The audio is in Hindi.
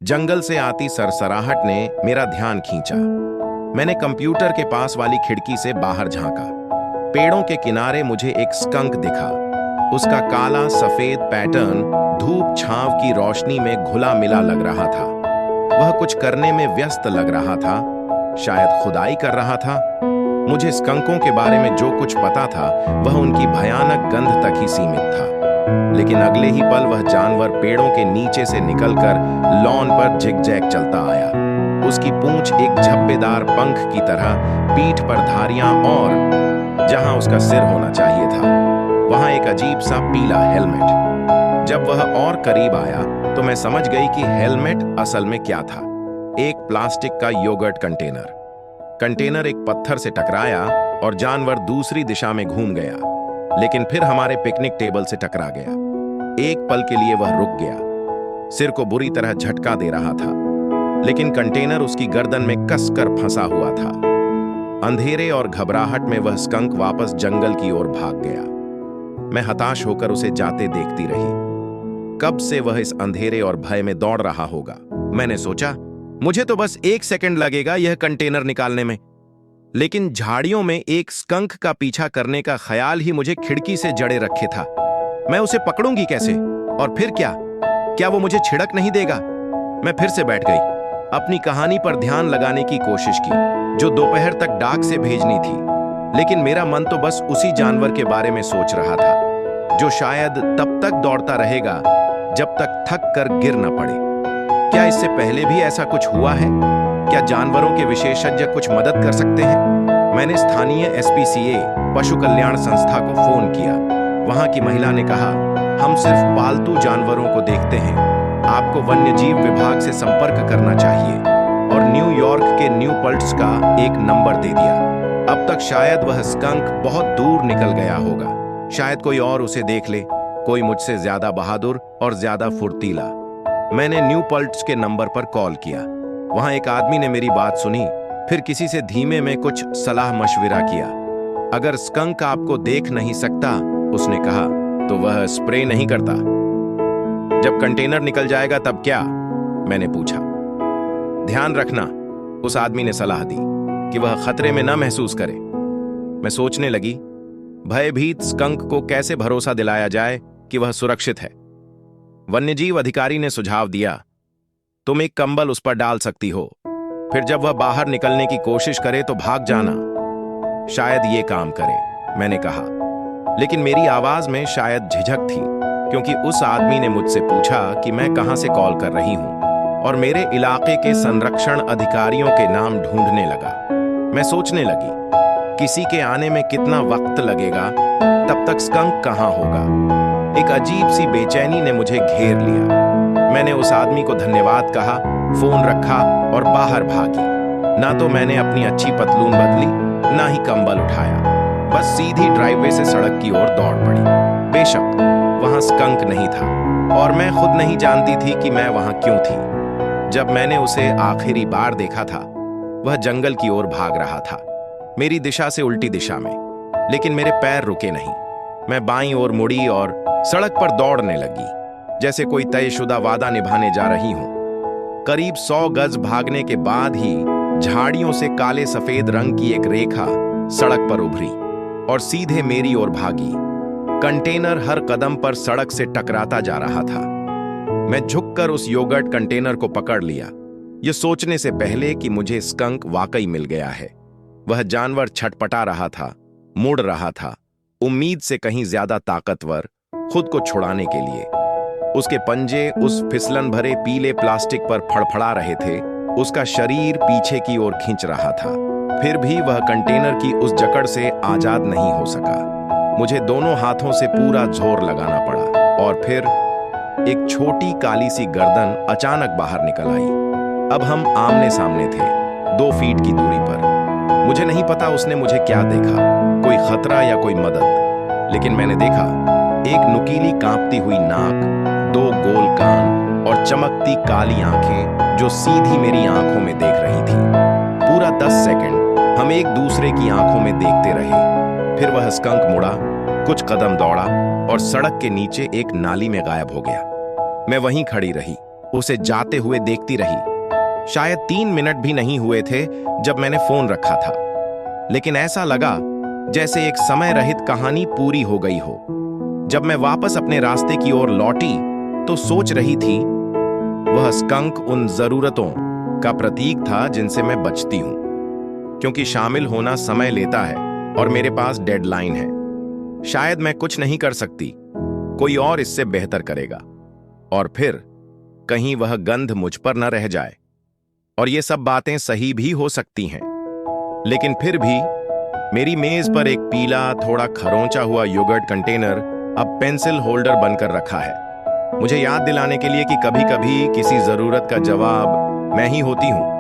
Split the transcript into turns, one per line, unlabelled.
जंगल से आती सरसराहट ने मेरा ध्यान खींचा। मैंने कंप्यूटर के पास वाली खिड़की से बाहर झांका। पेड़ों के किनारे मुझे एक स्कंक दिखा। उसका काला सफेद पैटर्न धूप छांव की रोशनी में घुला मिला लग रहा था। वह कुछ करने में व्यस्त लग रहा था, शायद खुदाई कर रहा था। मुझे स्कंकों के बारे में जो कुछ पता था वह उनकी भयानक गंध तक ही सीमित था, लेकिन अगले ही पल वह जानवर पेड़ों के नीचे से निकलकर लॉन पर झिकझैक चलता आया। उसकी पूंछ एक झब्बेदार पंख की तरह, पीठ पर धारियां और जहां उसका सिर होना चाहिए था वहां एक अजीब सा पीला हेलमेट। जब वह और करीब आया तो मैं समझ गई कि हेलमेट असल में क्या था। एक प्लास्टिक का योगर्ट कंटेनर एक पत्थर से टकराया और जानवर दूसरी दिशा में घूम गया, लेकिन फिर हमारे पिकनिक टेबल से टकरा गया। एक पल के लिए वह रुक गया, सिर को बुरी तरह झटका दे रहा था, लेकिन कंटेनर उसकी गर्दन में कसकर फंसा हुआ था। अंधेरे और घबराहट में वह स्कंक वापस जंगल की ओर भाग गया। मैं हताश होकर उसे जाते देखती रही। कब से वह इस अंधेरे और भय में दौड़ रहा होगा। मैंने सोचा, मुझे तो बस 1 सेकंड लगेगा यह कंटेनर निकालने में, लेकिन झाड़ियों में एक स्कंक का पीछा करने का ख्याल ही मुझे खिड़की से जड़े रखे था। मैं उसे पकड़ूंगी कैसे? और फिर क्या वो मुझे छिड़क नहीं देगा? मैं फिर से बैठ गई, अपनी कहानी पर ध्यान लगाने की कोशिश की जो दोपहर तक डाक से भेजनी थी, लेकिन मेरा मन तो बस उसी जानवर के बारे में सोच रहा था जो शायद तब तक दौड़ता रहेगा जब तक थक कर गिर न पड़े। क्या इससे पहले भी ऐसा कुछ हुआ है? क्या जानवरों के विशेषज्ञ कुछ मदद कर सकते हैं? मैंने स्थानीय SPCA पशु कल्याण संस्था को फोन किया। वहां की महिला ने कहा, हम सिर्फ पालतू जानवरों को देखते हैं, आपको वन्यजीव विभाग से संपर्क करना चाहिए, और न्यूयॉर्क के न्यू पल्ट्स का एक नंबर दे दिया। अब तक शायद वह स्कंक बहुत दूर निकल गया होगा, शायद कोई और उसे देख ले, कोई मुझसे ज्यादा बहादुर और ज्यादा फुर्तीला। मैंने न्यू पल्ट्स के नंबर पर कॉल किया। वहां एक आदमी ने मेरी बात सुनी, फिर किसी से धीमे में कुछ सलाह मशविरा किया। अगर स्कंक आपको देख नहीं सकता, उसने कहा, तो वह स्प्रे नहीं करता। जब कंटेनर निकल जाएगा तब क्या? मैंने पूछा। ध्यान रखना, उस आदमी ने सलाह दी, कि वह खतरे में न महसूस करे। मैं सोचने लगी, भयभीत स्कंक को कैसे भरोसा दिलाया जाए कि वह सुरक्षित है। वन्यजीव अधिकारी ने सुझाव दिया, तुम एक कंबल उस पर डाल सकती हो, फिर जब वह बाहर निकलने की कोशिश करे तो भाग जाना, शायद ये काम करे, मैंने कहा। लेकिन मेरी आवाज में शायद झिझक थी, क्योंकि उस आदमी ने मुझसे पूछा कि मैं कहां से कॉल कर रही हूं, और मेरे इलाके के संरक्षण अधिकारियों के नाम ढूंढने लगा। मैं सोचने लगी, किसी के आने में कितना वक्त लगेगा, तब तक स्कंक कहां होगा। एक अजीब सी बेचैनी ने मुझे घेर लिया। मैंने उस आदमी को धन्यवाद कहा, फोन रखा और बाहर भागी। ना तो मैंने अपनी अच्छी पतलून बदली, ना ही कंबल उठाया, बस सीधी ड्राइववे से सड़क की ओर दौड़ पड़ी। बेशक वहां स्कंक नहीं था, और मैं खुद नहीं जानती थी कि मैं वहां क्यों थी। जब मैंने उसे आखिरी बार देखा था, वह जंगल की ओर भाग रहा था, मेरी दिशा से उल्टी दिशा में, लेकिन मेरे पैर रुके नहीं। मैं बाईं ओर मुड़ी और सड़क पर दौड़ने लगी, जैसे कोई तयशुदा वादा निभाने जा रही हूं। करीब 100 गज भागने के बाद ही झाड़ियों से काले सफेद रंग की एक रेखा सड़क पर उभरी और सीधे मेरी ओर भागी। कंटेनर हर कदम पर सड़क से टकराता जा रहा था। मैं झुककर उस योगर्ट कंटेनर को पकड़ लिया, यह सोचने से पहले कि मुझे स्कंक वाकई मिल गया है। वह जानवर छटपटा रहा था, मुड़ रहा था, उम्मीद से कहीं ज्यादा ताकतवर, खुद को छुड़ाने के लिए। उसके पंजे उस फिसलन भरे पीले प्लास्टिक पर फड़फड़ा रहे थे, उसका शरीर पीछे की ओर खींच रहा था। फिर भी वह कंटेनर की उस जकड़ से आजाद नहीं हो सका। मुझे दोनों हाथों से पूरा जोर लगाना पड़ा, और फिर एक छोटी काली सी गर्दन अचानक बाहर निकल आई। अब हम आमने सामने थे, 2 फीट की दूरी पर। मुझे नहीं पता उसने मुझे क्या देखा, कोई खतरा या कोई मदद, लेकिन मैंने देखा एक नुकीली कांपती हुई नाक, 2 गोल कान और चमकती काली आंखें जो सीधी मेरी आंखों में देख रही थी। पूरा 10 सेकंड हम एक दूसरे की आंखों में देखते रहे। फिर वह स्कंक मुड़ा, कुछ कदम दौड़ा और सड़क के नीचे एक नाली में गायब हो गया। मैं वहीं खड़ी रही, उसे जाते हुए देखती रही। शायद 3 मिनट भी नहीं हुए थे जब मैंने फोन रखा था, लेकिन ऐसा लगा जैसे एक समय रहित कहानी पूरी हो गई हो। जब मैं वापस अपने रास्ते की ओर लौटी तो सोच रही थी, वह स्कंक उन जरूरतों का प्रतीक था जिनसे मैं बचती हूं, क्योंकि शामिल होना समय लेता है और मेरे पास डेडलाइन है। शायद मैं कुछ नहीं कर सकती, कोई और इससे बेहतर करेगा, और फिर कहीं वह गंध मुझ पर न रह जाए। और ये सब बातें सही भी हो सकती हैं, लेकिन फिर भी मेरी मेज पर एक पीला, थोड़ा खरोंचा हुआ योगर्ट कंटेनर अब पेंसिल होल्डर बनकर रखा है, मुझे याद दिलाने के लिए कि कभी-कभी किसी जरूरत का जवाब मैं ही होती हूं।